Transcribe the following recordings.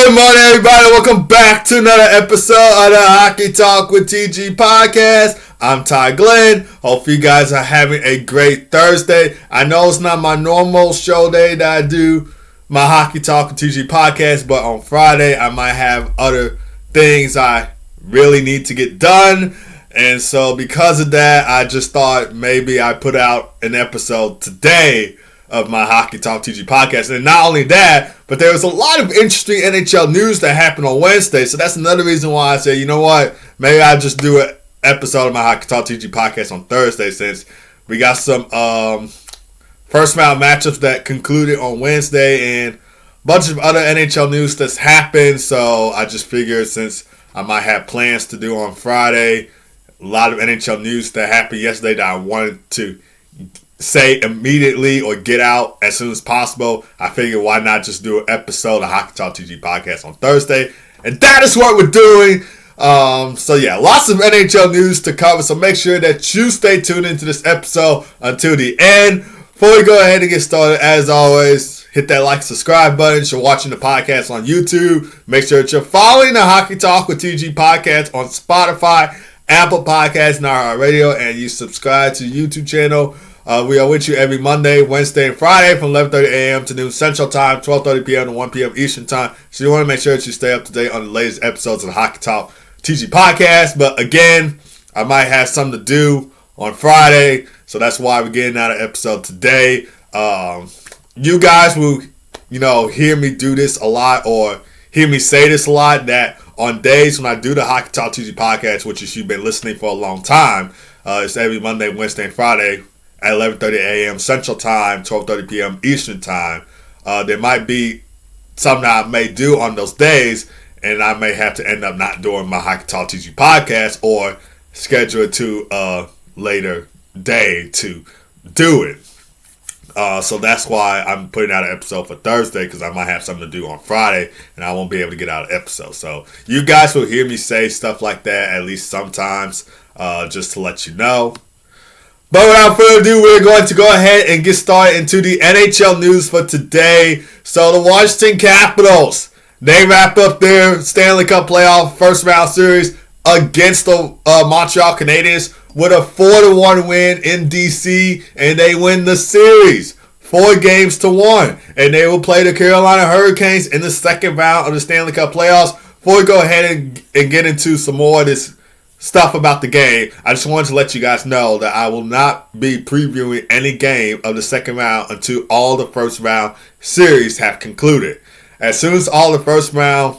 Good morning, everybody. Welcome back to another episode of the Hockey Talk with TG podcast. I'm Ty Glenn. Hope you guys are having a great Thursday. I know it's not my normal show day that I do my Hockey Talk with TG podcast, but on Friday I might have other things I really need to get done. And so because of that, I just thought maybe I put out an episode today of my Hockey Talk TG podcast. And not only that, but there was a lot of interesting NHL news that happened on Wednesday. So that's another reason why I said, you know what, maybe I'll just do an episode of my Hockey Talk TG podcast on Thursday, since we got some first round matchups that concluded on Wednesday and a bunch of other NHL news that's happened. So I just figured, since I might have plans to do on Friday, a lot of NHL news that happened yesterday that I wanted to say immediately or get out as soon as possible, I figured why not just do an episode of Hockey Talk TG podcast on Thursday, and that is what we're doing. So yeah, lots of NHL news to cover, so make sure that you stay tuned into this episode until the end. Before we go ahead and get started, as always, hit that like, subscribe button if you're watching the podcast on YouTube. Make sure that you're following the Hockey Talk with TG podcast on Spotify, Apple Podcasts, and iHeartRadio, and you subscribe to the YouTube channel. We are with you every Monday, Wednesday, and Friday from 11:30 a.m. to noon Central Time, 12:30 p.m. to 1 p.m. Eastern Time. So you want to make sure that you stay up to date on the latest episodes of the Hockey Talk TG podcast. But again, I might have something to do on Friday, so that's why we're getting out an episode today. You guys will, hear me do this a lot, or hear me say this a lot, that on days when I do the Hockey Talk TG podcast, which is you've been listening for a long time, it's every Monday, Wednesday, and Friday at 11:30 a.m. Central Time, 12:30 p.m. Eastern Time. There might be something I may do on those days, and I may have to end up not doing my Hockey Talk TG podcast or schedule it to a later day to do it. So that's why I'm putting out an episode for Thursday, because I might have something to do on Friday and I won't be able to get out an episode. So you guys will hear me say stuff like that at least sometimes, just to let you know. But without further ado, we're going to go ahead and get started into the NHL news for today. So the Washington Capitals, they wrap up their Stanley Cup playoff first round series against the Montreal Canadiens with a 4-1 win in DC, and they win the series 4-1, and they will play the Carolina Hurricanes in the second round of the Stanley Cup playoffs. Before we go ahead and get into some more of this stuff about the game, I just wanted to let you guys know that I will not be previewing any game of the second round until all the first round series have concluded. As soon as all the first round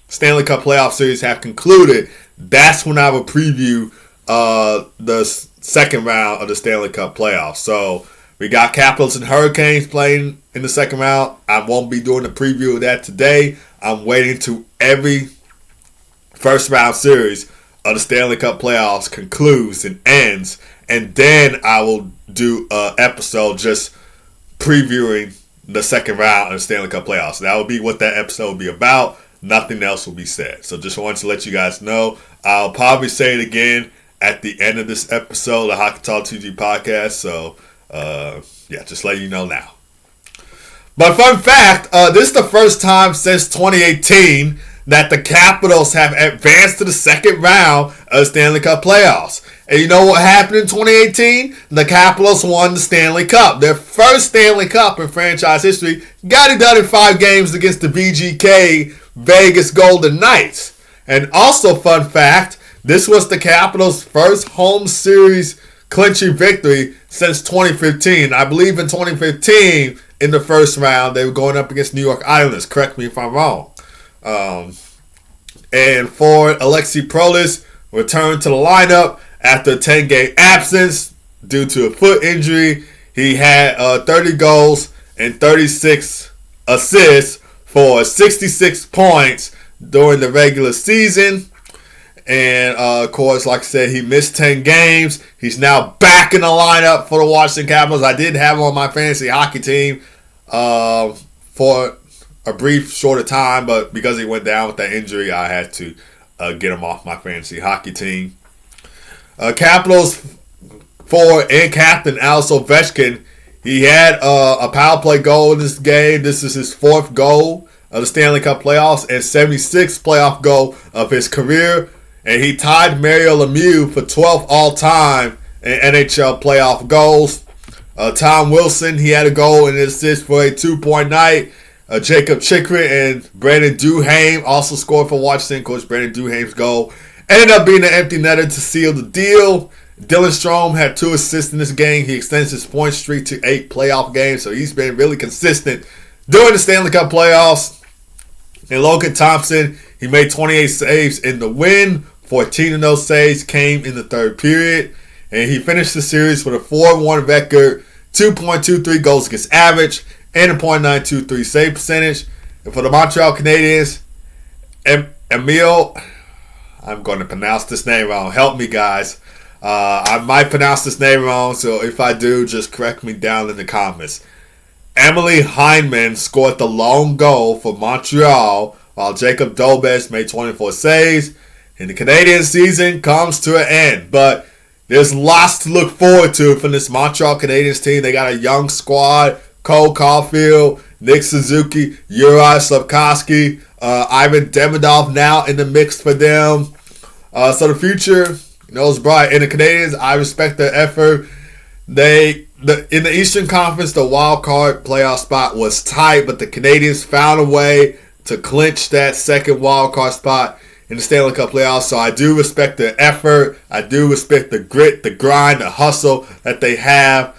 Stanley Cup playoff series have concluded, that's when I will preview the second round of the Stanley Cup playoffs. So we got Capitals and Hurricanes playing in the second round. I won't be doing the preview of that today. I'm waiting to every first round series of the Stanley Cup playoffs concludes and ends, and then I will do an episode just previewing the second round of the Stanley Cup playoffs. That will be what that episode will be about. Nothing else will be said. So just wanted to let you guys know. I'll probably say it again at the end of this episode of Hockey Talk TG podcast. So just let you know now. But fun fact, this is the first time since 2018 that the Capitals have advanced to the second round of the Stanley Cup playoffs. And you know what happened in 2018? The Capitals won the Stanley Cup. Their first Stanley Cup in franchise history. Got it done in 5 games against the VGK Vegas Golden Knights. And also, fun fact, this was the Capitals' first home series clinching victory since 2015. I believe in 2015, in the first round, they were going up against New York Islanders. Correct me if I'm wrong. And forward Alexei Prolis returned to the lineup after a 10-game absence due to a foot injury. He had 30 goals and 36 assists for 66 points during the regular season. And, of course, like I said, he missed 10 games. He's now back in the lineup for the Washington Capitals. I did have him on my fantasy hockey team for a brief, shorter time, but because he went down with that injury, I had to get him off my fantasy hockey team. Capitals forward and captain Alex Ovechkin, he had a power play goal in this game. This is his 4th goal of the Stanley Cup playoffs and 76th playoff goal of his career. And he tied Mario Lemieux for 12th all-time in NHL playoff goals. Tom Wilson, he had a goal and an assist for a 2-point night. Jacob Chikrin and Brandon Duhaime also scored for Washington. Of course, Brandon Duhaime's goal ended up being an empty netter to seal the deal. Dylan Strome had 2 assists in this game. He extends his point streak to 8 playoff games, so he's been really consistent during the Stanley Cup playoffs. And Logan Thompson, he made 28 saves in the win. 14 of those saves came in the third period. And he finished the series with a 4-1 record, 2.23 goals against average, and a .923 save percentage. And for the Montreal Canadiens, Emil, I'm going to pronounce this name wrong. Help me, guys. I might pronounce this name wrong, so if I do, just correct me down in the comments. Emily Heineman scored the lone goal for Montreal, while Jacob Dobes made 24 saves. And the Canadian season comes to an end. But there's lots to look forward to from this Montreal Canadiens team. They got a young squad. Cole Caulfield, Nick Suzuki, Uri Slafkovsky, Ivan Demidov now in the mix for them. So the future, is bright. And the Canadiens, I respect their effort. In the Eastern Conference, the wild card playoff spot was tight, but the Canadiens found a way to clinch that second wild card spot in the Stanley Cup playoffs. So I do respect their effort. I do respect the grit, the grind, the hustle that they have.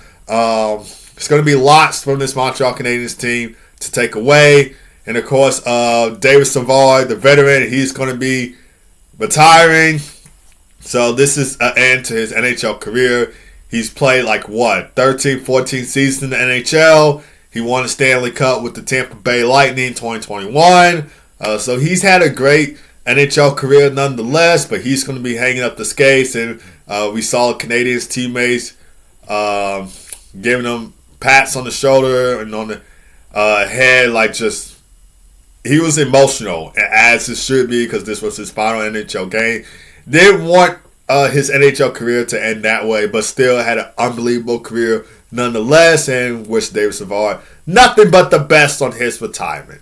It's going to be lots from this Montreal Canadiens team to take away. And of course, David Savard, the veteran, he's going to be retiring. So this is an end to his NHL career. He's played 13, 14 seasons in the NHL. He won the Stanley Cup with the Tampa Bay Lightning in 2021. So he's had a great NHL career nonetheless, but he's going to be hanging up the skates. And we saw Canadiens teammates giving him pats on the shoulder and on the head. He was emotional, as it should be, because this was his final NHL game. Didn't want his NHL career to end that way, but still had an unbelievable career nonetheless, and wish David Savard nothing but the best on his retirement.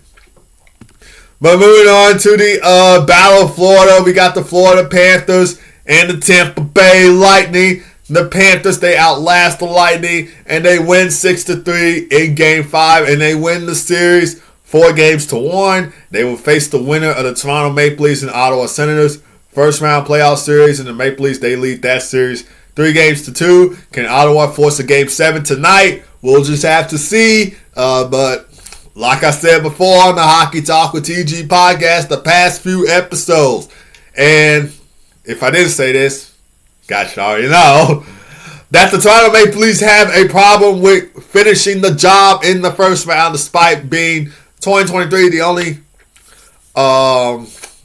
But moving on to the Battle of Florida, we got the Florida Panthers and the Tampa Bay Lightning. The Panthers, they outlast the Lightning, and they win 6-3 in Game 5, and they win the series 4-1. They will face the winner of the Toronto Maple Leafs and Ottawa Senators. First round playoff series, and the Maple Leafs, they lead that series 3-2. Can Ottawa force a Game 7 tonight? We'll just have to see. But like I said before on the Hockey Talk with TG podcast, the past few episodes, and if I didn't say this, guys already know, that the Toronto Maple Leafs have a problem with finishing the job in the first round, despite being 2023 the only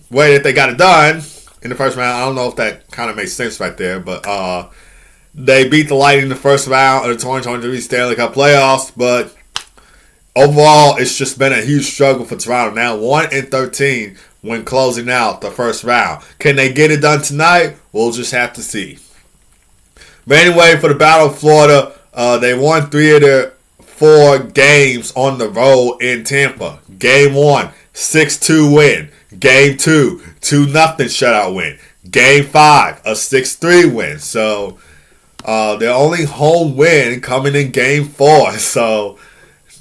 way that they got it done in the first round. I don't know if that kind of makes sense right there, but they beat the Lightning in the first round of the 2023 Stanley Cup playoffs. But overall, it's just been a huge struggle for Toronto. Now 1-13 when closing out the first round. Can they get it done tonight? We'll just have to see. But anyway, for the Battle of Florida, they won 3 of their 4 games on the road in Tampa. Game 1, 6-2 win. Game 2, 2-0 shutout win. Game 5, a 6-3 win. So their only home win coming in Game 4. So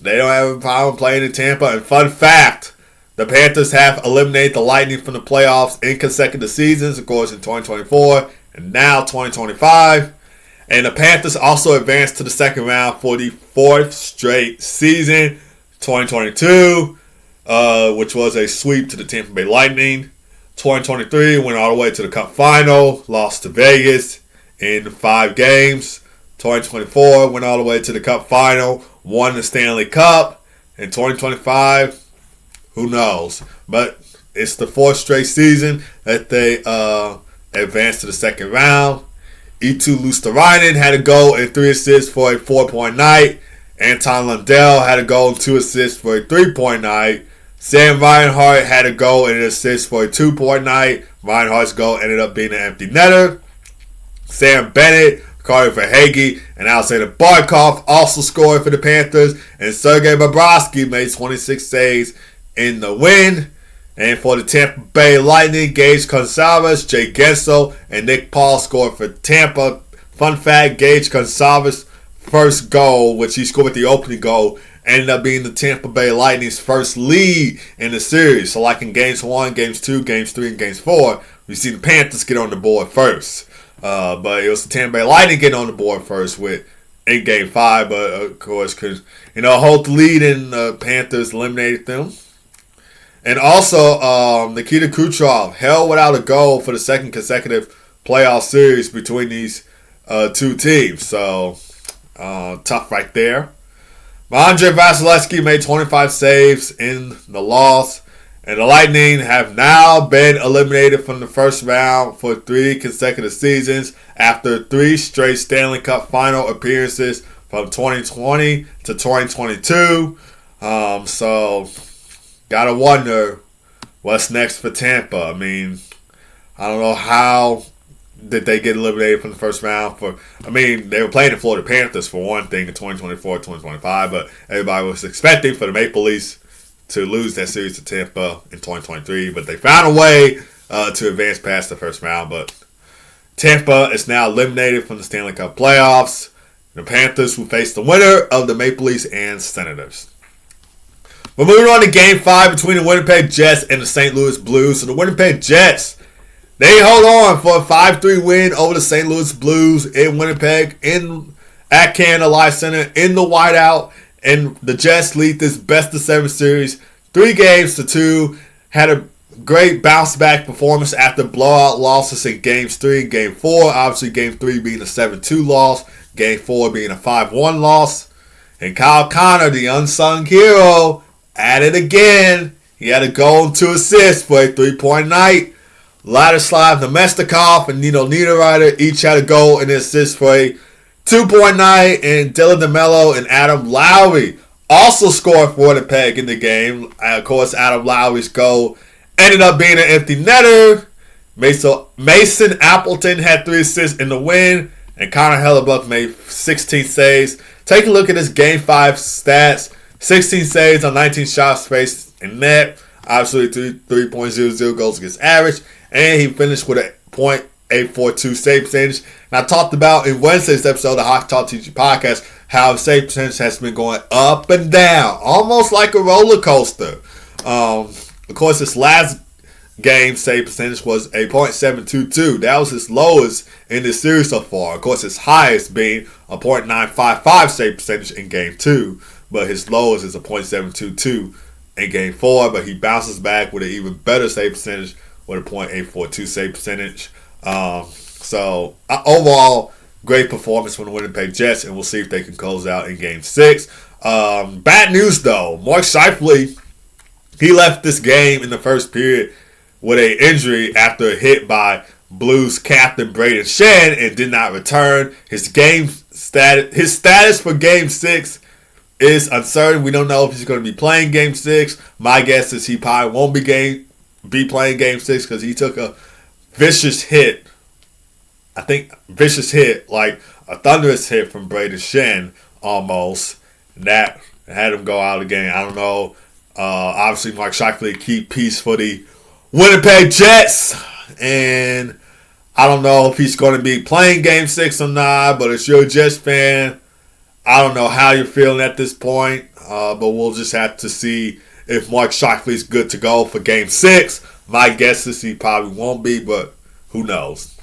they don't have a problem playing in Tampa. And fun fact, the Panthers have eliminated the Lightning from the playoffs in consecutive seasons, of course, in 2024 and now 2025. And the Panthers also advanced to the second round for the 4th straight season, 2022, which was a sweep to the Tampa Bay Lightning. 2023 went all the way to the Cup final, lost to Vegas in 5 games. 2024 went all the way to the Cup final, won the Stanley Cup. In 2025, who knows? But it's the 4th straight season that they advanced to the second round. Eetu Luostarinen had a goal and 3 assists for a 4-point night. Anton Lundell had a goal and 2 assists for a 3-point night. Sam Reinhart had a goal and an assist for a 2-point night. Reinhart's goal ended up being an empty netter. Sam Bennett, Carter Verhaeghe, and Alexander Barkov also scored for the Panthers. And Sergei Bobrovsky made 26 saves in the win. And for the Tampa Bay Lightning, Gage Gonzalez, Jay Gensel, and Nick Paul scored for Tampa. Fun fact, Gage Gonzalez first goal, which he scored with the opening goal, ended up being the Tampa Bay Lightning's first lead in the series. So like in Games 1, Games 2, Games 3, and Games 4, we see the Panthers get on the board first. But it was the Tampa Bay Lightning getting on the board first in Game 5. But of course, because, hold the lead and the Panthers eliminated them. And also, Nikita Kucherov held without a goal for the second consecutive playoff series between these two teams. So, tough right there. Andre Vasilevsky made 25 saves in the loss. And the Lightning have now been eliminated from the first round for 3 consecutive seasons after 3 straight Stanley Cup final appearances from 2020 to 2022. So, gotta wonder what's next for Tampa. I mean, I don't know how did they get eliminated from the first round. They were playing the Florida Panthers for one thing in 2024, 2025, but everybody was expecting for the Maple Leafs to lose that series to Tampa in 2023, but they found a way to advance past the first round. But Tampa is now eliminated from the Stanley Cup playoffs. The Panthers will face the winner of the Maple Leafs and Senators. We're moving on to Game 5 between the Winnipeg Jets and the St. Louis Blues. So the Winnipeg Jets, they hold on for a 5-3 win over the St. Louis Blues in Winnipeg at Canada Life Center in the whiteout. And the Jets lead this best-of-7 series 3-2. Had a great bounce-back performance after blowout losses in Games 3 and Game 4. Obviously, Game 3 being a 7-2 loss. Game 4 being a 5-1 loss. And Kyle Connor, the unsung hero, at it again. He had a goal and 2 assists for a 3-point night. Ladislav Nemestikov and Nino Niederreiter each had a goal and an assist for a 2-point night, and Dylan DeMello and Adam Lowry also scored for Winnipeg in the game. Of course, Adam Lowry's goal ended up being an empty netter. Mason Appleton had 3 assists in the win, and Connor Hellebuck made 16 saves. Take a look at his Game 5 stats. 16 saves on 19 shots faced in net. Obviously, 3.00 goals against average, and he finished with a .842 save percentage. And I talked about in Wednesday's episode of the Hockey Talk TG podcast how save percentage has been going up and down, almost like a roller coaster. Of course, this last game save percentage was a .722. That was his lowest in this series so far. Of course, his highest being a .955 save percentage in Game 2, but his lowest is a .722 in Game 4. But he bounces back with an even better save percentage with a .842 save percentage. So overall, great performance from the Winnipeg Jets, and we'll see if they can close out in Game 6. Bad news though, Mark Scheifele, he left this game in the first period with an injury after a hit by Blues captain Braden Shen and did not return. His status for Game 6 is uncertain. We don't know if he's going to be playing Game 6. My guess is he probably won't be playing Game 6 because he took a vicious hit. I think vicious hit, like a thunderous hit from Braden Shen almost. That had him go out of the game. I don't know. Obviously, Mark Scheifele keep peace for the Winnipeg Jets. And I don't know if he's going to be playing Game 6 or not. But if you're a Jets fan, I don't know how you're feeling at this point. But we'll just have to see if Mark Scheifele is good to go for Game 6. My guess is he probably won't be, but who knows.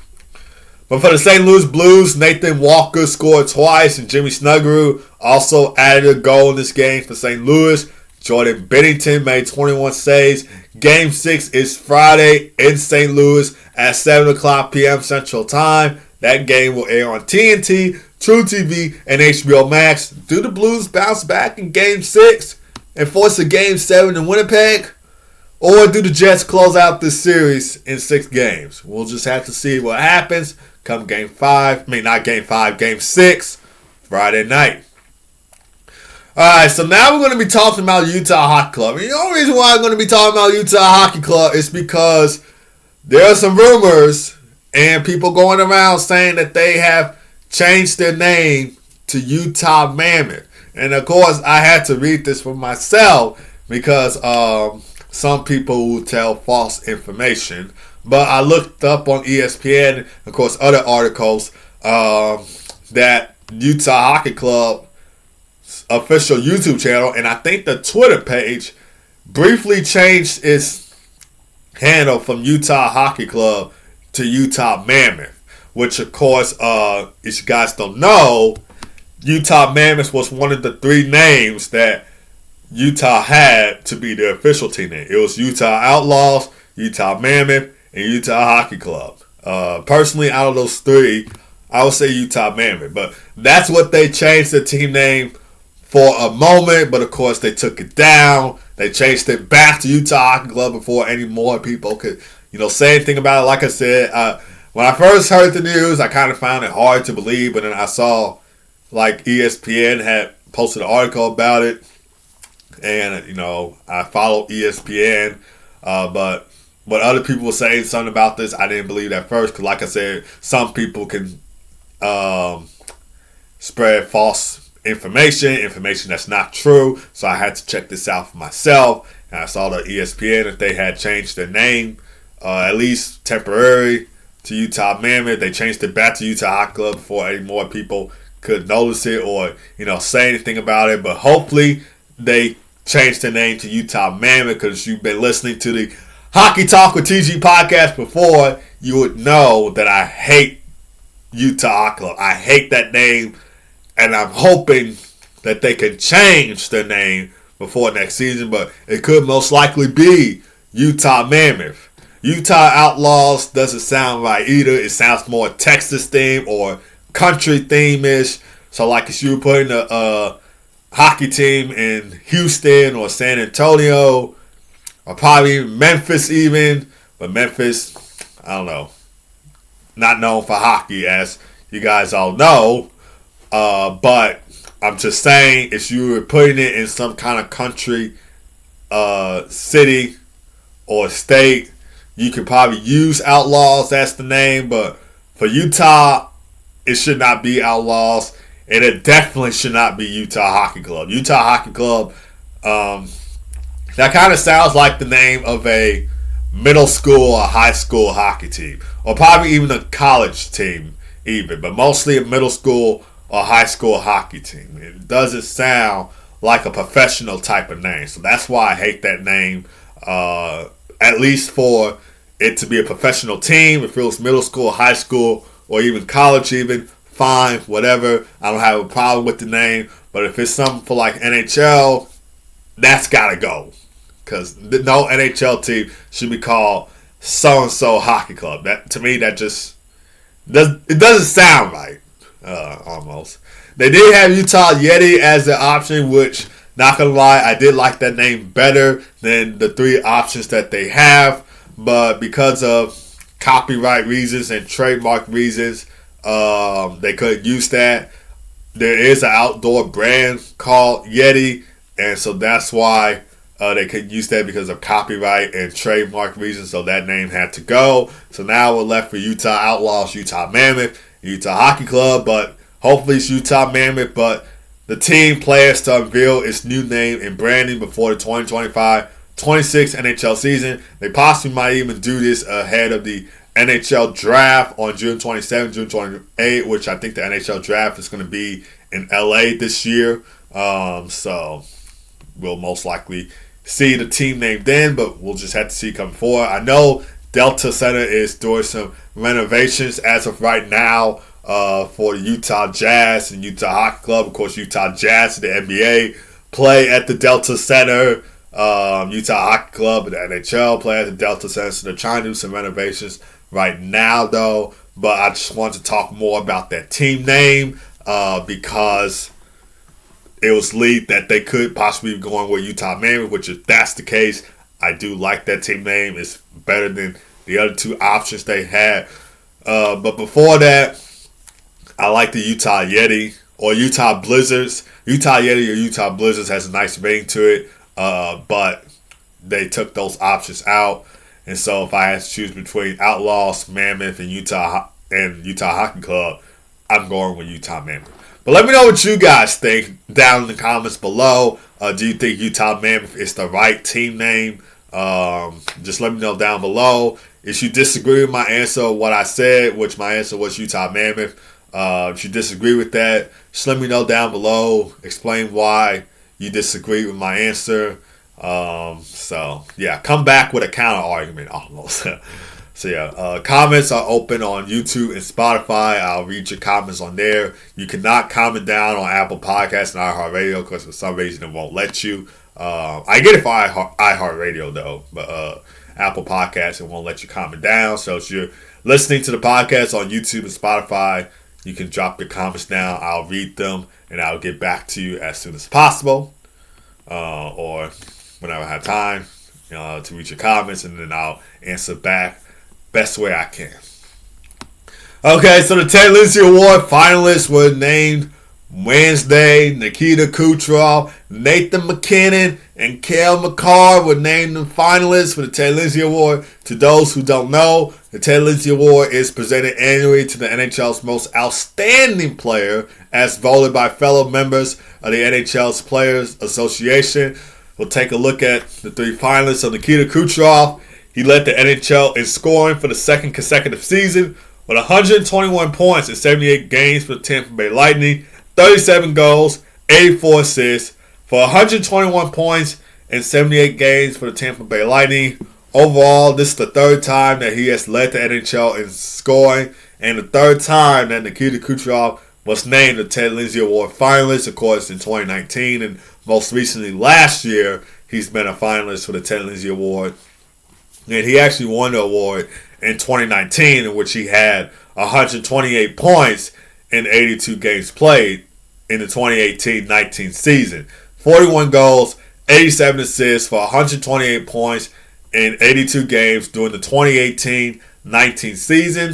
But for the St. Louis Blues, Nathan Walker scored twice, and Jimmy Snuggerud also added a goal in this game for St. Louis. Jordan Binnington made 21 saves. Game 6 is Friday in St. Louis at 7 o'clock p.m. Central Time. That game will air on TNT, True TV, and HBO Max. Do the Blues bounce back in Game 6 and force a Game 7 in Winnipeg? Or do the Jets close out this series in 6 games? We'll just have to see what happens come Game 5. Game 6, Friday night. Alright, so now we're going to be talking about Utah Hockey Club. And the only reason why I'm going to be talking about Utah Hockey Club is because there are some rumors and people going around saying that they have changed their name to Utah Mammoth. And of course, I had to read this for myself because some people will tell false information. But I looked up on ESPN, of course, other articles that Utah Hockey Club official YouTube channel, and I think the Twitter page briefly changed its handle from Utah Hockey Club to Utah Mammoth, which of course, if you guys don't know, Utah Mammoth was one of the 3 names that Utah had to be the official team name. It was Utah Outlaws, Utah Mammoth, and Utah Hockey Club. Personally, out of those 3, I would say Utah Mammoth, but that's what they changed the team name for a moment, but of course they took it down. They changed it back to Utah Hockey Club before any more people could, say anything about it. Like I said, when I first heard the news, I kind of found it hard to believe, but then I saw like ESPN had posted an article about it, and I follow ESPN, but when other people were saying something about this, I didn't believe that first, because like I said, some people can spread false information that's not true. So I had to check this out for myself, and I saw that ESPN, that they had changed their name, at least temporary, to Utah Mammoth. They changed it back to Utah Hockey Club before any more people could notice it or say anything about it. But hopefully they changed the name to Utah Mammoth, because you've been listening to the Hockey Talk with TG podcast before, you would know that I hate Utah Hockey Club. I hate that name. And I'm hoping that they can change their name before next season, but it could most likely be Utah Mammoth. Utah Outlaws doesn't sound right either. It sounds more Texas theme or country theme-ish. So like if you were putting a hockey team in Houston or San Antonio, or probably Memphis even, but Memphis, I don't know, not known for hockey, as you guys all know. But I'm just saying, if you were putting it in some kind of country, city or state, you could probably use Outlaws. That's the name. But for Utah, it should not be Outlaws, and it definitely should not be Utah Hockey Club. Utah Hockey Club, that kind of sounds like the name of a middle school or high school hockey team, or probably even a college team even, but mostly a middle school or high school hockey team. It doesn't sound like a professional type of name. So that's why I hate that name. At least for it to be a professional team. If it was middle school, high school, or even college even, fine, whatever. I don't have a problem with the name. But if it's something for like NHL, that's got to go. Because no NHL team should be called so-and-so hockey club. That, to me, that just doesn't sound right. Almost. They did have Utah Yeti as the option, which, not gonna lie, I did like that name better than the 3 options that they have. But because of copyright reasons and trademark reasons, they couldn't use that. There is an outdoor brand called Yeti, and so that's why they couldn't use that, because of copyright and trademark reasons. So that name had to go. So now we're left for Utah Outlaws, Utah Mammoth, Utah Hockey Club, but hopefully it's Utah Mammoth. But the team plans to unveil its new name and branding before the 2025-26 NHL season. They possibly might even do this ahead of the NHL draft on June 27, June 28, which I think the NHL draft is going to be in LA this year. So we'll most likely see the team name then, but we'll just have to see come forward. I know Delta Center is doing some renovations as of right now for the Utah Jazz and Utah Hockey Club. Of course, Utah Jazz, the NBA, play at the Delta Center. Utah Hockey Club and the NHL play at the Delta Center. So they're trying to do some renovations right now, though. But I just want to talk more about that team name because it was leaked that they could possibly be going with Utah Mammoth, which if that's the case, I do like that team name. It's better than the other 2 options they had. But before that, I like the Utah Yeti or Utah Blizzards. Utah Yeti or Utah Blizzards has a nice ring to it, but they took those options out. And so if I had to choose between Outlaws, Mammoth, and Utah Hockey Club, I'm going with Utah Mammoth. But let me know what you guys think down in the comments below. Do you think Utah Mammoth is the right team name? Just let me know down below. If you disagree with my answer of what I said, which my answer was Utah Mammoth, if you disagree with that, just let me know down below. Explain why you disagree with my answer. Come back with a counter argument almost. Comments are open on YouTube and Spotify. I'll read your comments on there. You cannot comment down on Apple Podcasts and iHeartRadio because for some reason it won't let you. I get it for iHeartRadio though, but Apple Podcasts it won't let you comment down. So if you're listening to the podcast on YouTube and Spotify, you can drop your comments down. I'll read them and I'll get back to you as soon as possible, or whenever I have time to read your comments, and then I'll answer back best way I can. Okay, so the Ted Lindsay Award finalists were named Wednesday. Nikita Kucherov, Nathan MacKinnon, and Cale Makar were named the finalists for the Ted Lindsay Award. To those who don't know, the Ted Lindsay Award is presented annually to the NHL's most outstanding player, as voted by fellow members of the NHL's Players Association. We'll take a look at the three finalists. So Nikita Kucherov, he led the NHL in scoring for the second consecutive season with 121 points in 78 games for the Tampa Bay Lightning, 37 goals, 84 assists for 121 points in 78 games for the Tampa Bay Lightning. Overall, this is the third time that he has led the NHL in scoring, and the third time that Nikita Kucherov was named the Ted Lindsay Award finalist, of course, in 2019, and most recently last year, he's been a finalist for the Ted Lindsay Award. And he actually won the award in 2019, in which he had 128 points in 82 games played in the 2018-19 season. 41 goals, 87 assists for 128 points in 82 games during the 2018-19 season.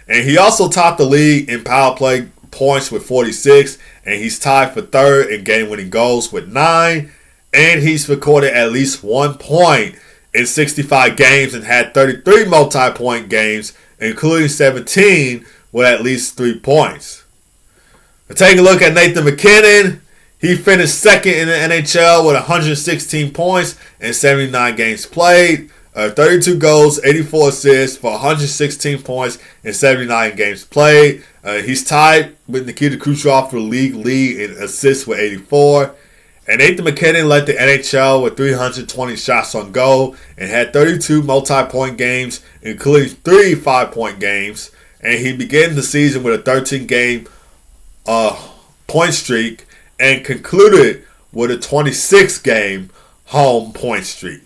And he also topped the league in power play points with 46, and he's tied for third in game-winning goals with 9. And he's recorded at least 1 point in 65 games and had 33 multi-point games, including 17 with at least 3 points. But take a look at Nathan MacKinnon. He finished second in the NHL with 116 points in 79 games played, 32 goals, 84 assists for 116 points in 79 games played. He's tied with Nikita Kucherov for the league lead in assists with 84. And Nathan MacKinnon led the NHL with 320 shots on goal and had 32 multi-point games, including 3 5-point games. And he began the season with a 13-game point streak and concluded with a 26-game home point streak.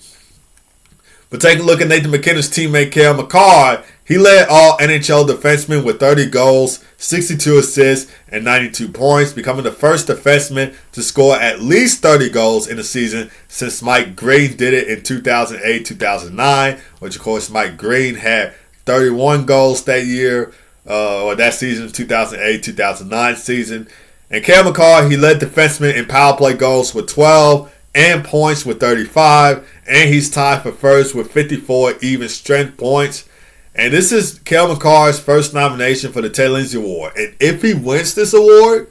But take a look at Nathan MacKinnon's teammate Cale Makar. He led all NHL defensemen with 30 goals, 62 assists, and 92 points, becoming the first defenseman to score at least 30 goals in a season since Mike Green did it in 2008-2009, which of course Mike Green had 31 goals that year, or that season, 2008-2009 season. And Cale Makar, he led defensemen in power play goals with 12 and points with 35, and he's tied for first with 54 even strength points. And this is Cale Makar's first nomination for the Ted Lindsay Award. And if he wins this award,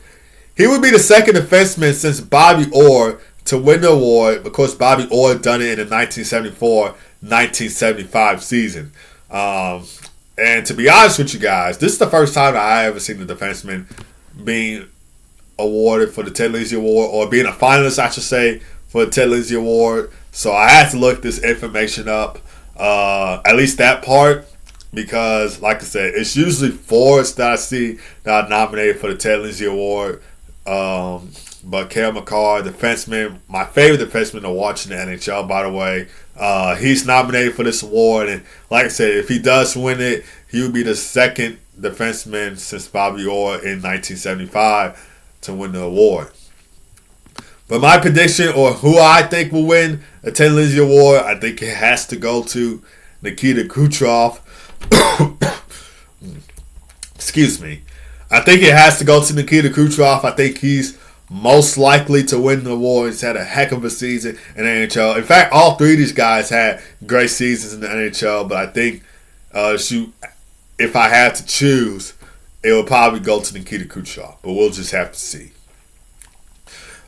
he would be the second defenseman since Bobby Orr to win the award, because Bobby Orr done it in the 1974-1975 season. And to be honest with you guys, this is the first time I ever seen a defenseman being awarded for the Ted Lindsay Award, or being a finalist, I should say, for the Ted Lindsay Award. So I had to look this information up, at least that part, because, like I said, it's usually forwards that I see that are nominated for the Ted Lindsay Award. But Cale Makar, defenseman, my favorite defenseman to watch in the NHL, by the way, he's nominated for this award. And like I said, if he does win it, he would be the second defenseman since Bobby Orr in 1975 to win the award. But my prediction, or who I think will win the Ted Lindsay Award, I think it has to go to Nikita Kucherov. Excuse me. I think it has to go to Nikita Kucherov. I think he's most likely to win the award. He's had a heck of a season in the NHL. In fact, all three of these guys had great seasons in the NHL. But I think, if I had to choose, it would probably go to Nikita Kucherov. But we'll just have to see.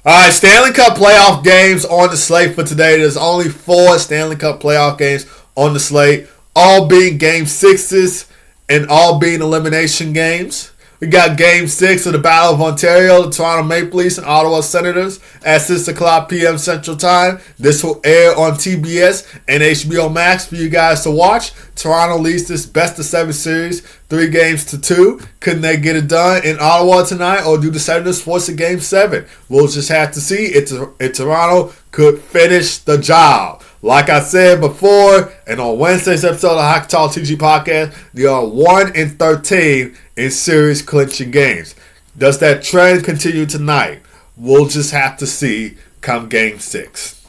All right, Stanley Cup playoff games on the slate for today. There's only 4 Stanley Cup playoff games on the slate, all being Game 6s and all being elimination games. We got Game 6 of the Battle of Ontario, the Toronto Maple Leafs and Ottawa Senators at 6 o'clock p.m. Central Time. This will air on TBS and HBO Max for you guys to watch. Toronto leads this best-of-7 series, 3-2. Couldn't they get it done in Ottawa tonight, or do the Senators force a Game 7? We'll just have to see if Toronto could finish the job. Like I said before, and on Wednesday's episode of the Hockey Talk TG Podcast, they are 1-13 in series clinching games. Does that trend continue tonight? We'll just have to see come Game 6.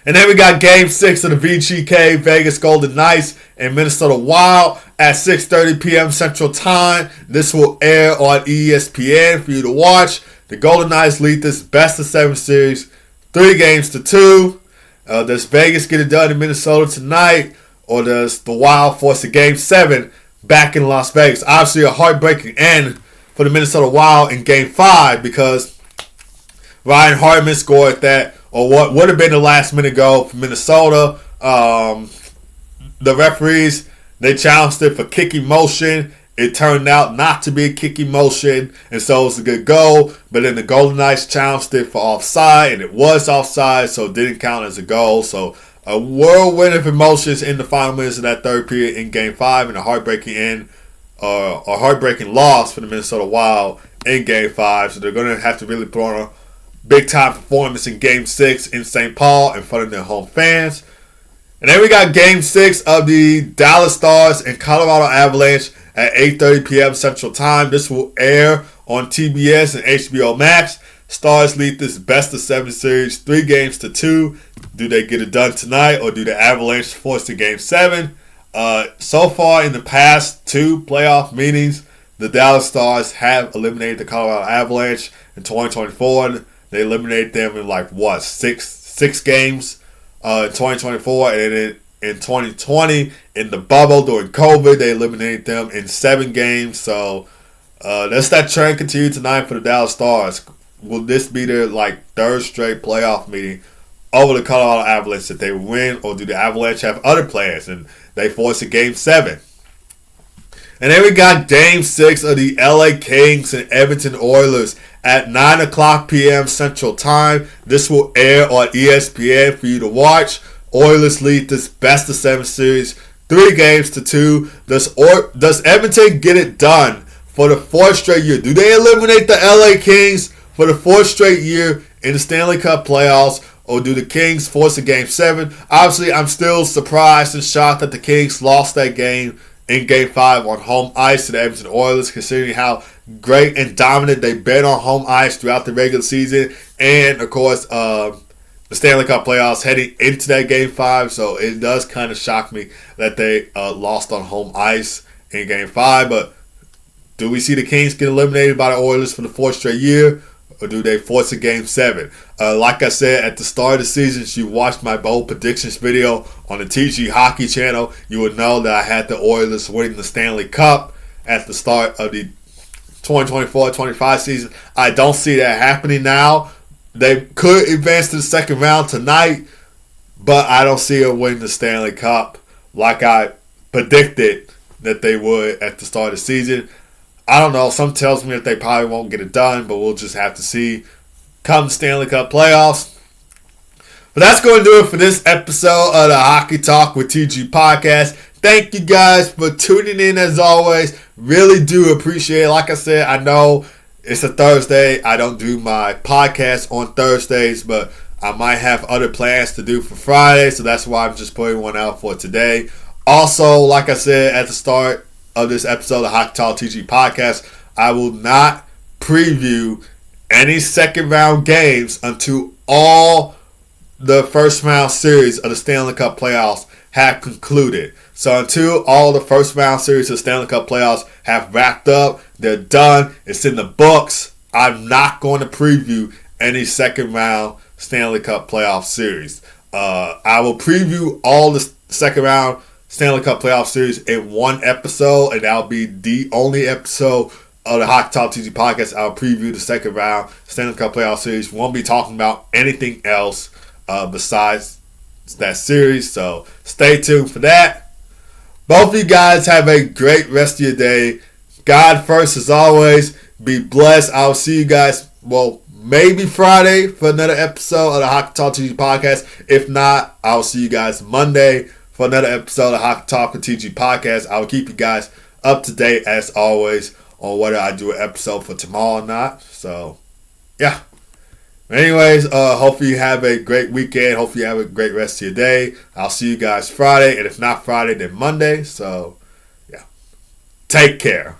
And then we got Game 6 of the VGK Vegas Golden Knights and Minnesota Wild at 6:30 p.m. Central Time. This will air on ESPN for you to watch. The Golden Knights lead this best-of-7 series 3-2. Does Vegas get it done in Minnesota tonight, or does the Wild force a Game 7 back in Las Vegas? Obviously, a heartbreaking end for the Minnesota Wild in Game 5 because Ryan Hartman scored that, or what would have been the last-minute goal for Minnesota. The referees, they challenged it for kicking motion. It turned out not to be a kicking motion, and so it was a good goal. But then the Golden Knights challenged it for offside, and it was offside, so it didn't count as a goal. So a whirlwind of emotions in the final minutes of that third period in Game 5, and a heartbreaking end, a heartbreaking loss for the Minnesota Wild in Game 5. So they're going to have to really throw on a big-time performance in Game 6 in St. Paul in front of their home fans. And then we got Game 6 of the Dallas Stars and Colorado Avalanche at 8:30 p.m. Central Time. This will air on TBS and HBO Max. Stars lead this best-of-7 series 3-2. Do they get it done tonight, or do the Avalanche force a Game 7? So far in the past 2 playoff meetings, the Dallas Stars have eliminated the Colorado Avalanche. In 2024, they eliminated them in six games. In 2024, and in 2020, in the bubble during COVID, they eliminated them in 7 games. So let's that trend continue tonight for the Dallas Stars. Will this be their third straight playoff meeting over the Colorado Avalanche that they win, or do the Avalanche have other plans and they force a Game 7? And then we got Game 6 of the LA Kings and Edmonton Oilers at 9 o'clock p.m. Central Time. This will air on ESPN for you to watch. Oilers lead this best-of-7 series 3-2. Does Edmonton get it done for the 4th straight year? Do they eliminate the LA Kings for the 4th straight year in the Stanley Cup playoffs, or do the Kings force a Game 7? Obviously, I'm still surprised and shocked that the Kings lost that game in Game 5 on home ice to the Edmonton Oilers, considering how great and dominant they've been on home ice throughout the regular season, and of course the Stanley Cup playoffs heading into that Game 5. So it does kind of shock me that they lost on home ice in Game 5. But do we see the Kings get eliminated by the Oilers for the 4th straight year, or do they force a Game 7? Like I said at the start of the season, if you watched my bold predictions video on the TG Hockey channel, you would know that I had the Oilers winning the Stanley Cup at the start of the 2024-25 season. I don't see that happening now. They could advance to the second round tonight, but I don't see them winning the Stanley Cup like I predicted that they would at the start of the season. I don't know. Some tells me that they probably won't get it done, but we'll just have to see come the Stanley Cup playoffs. But that's going to do it for this episode of the Hockey Talk with TG Podcast. Thank you guys for tuning in as always. Really do appreciate it. Like I said, I know it's a Thursday. I don't do my podcast on Thursdays, but I might have other plans to do for Friday, so that's why I'm just putting one out for today. Also, like I said at the start of this episode of the Hockey Talk TG Podcast, I will not preview any second round games until all the first round series of the Stanley Cup playoffs have concluded. So until all the first round series of the Stanley Cup playoffs have wrapped up, they're done, it's in the books, I'm not going to preview any second round Stanley Cup playoff series. I will preview all the second round Stanley Cup playoff series in one episode, and that'll be the only episode of the Hockey Talk TG podcast, I'll preview the second round Stanley Cup playoff series. We won't be talking about anything else besides that series, so stay tuned for that. Both of you guys have a great rest of your day. God first, as always. Be blessed. I'll see you guys, maybe Friday for another episode of the Hockey Talk TG podcast. If not, I'll see you guys Monday for another episode of the Hockey Talk with TG podcast. I will keep you guys up to date, as always, on whether I do an episode for tomorrow or not. So, yeah. Anyways, hopefully you have a great weekend. Hopefully you have a great rest of your day. I'll see you guys Friday. And if not Friday, then Monday. So, yeah. Take care.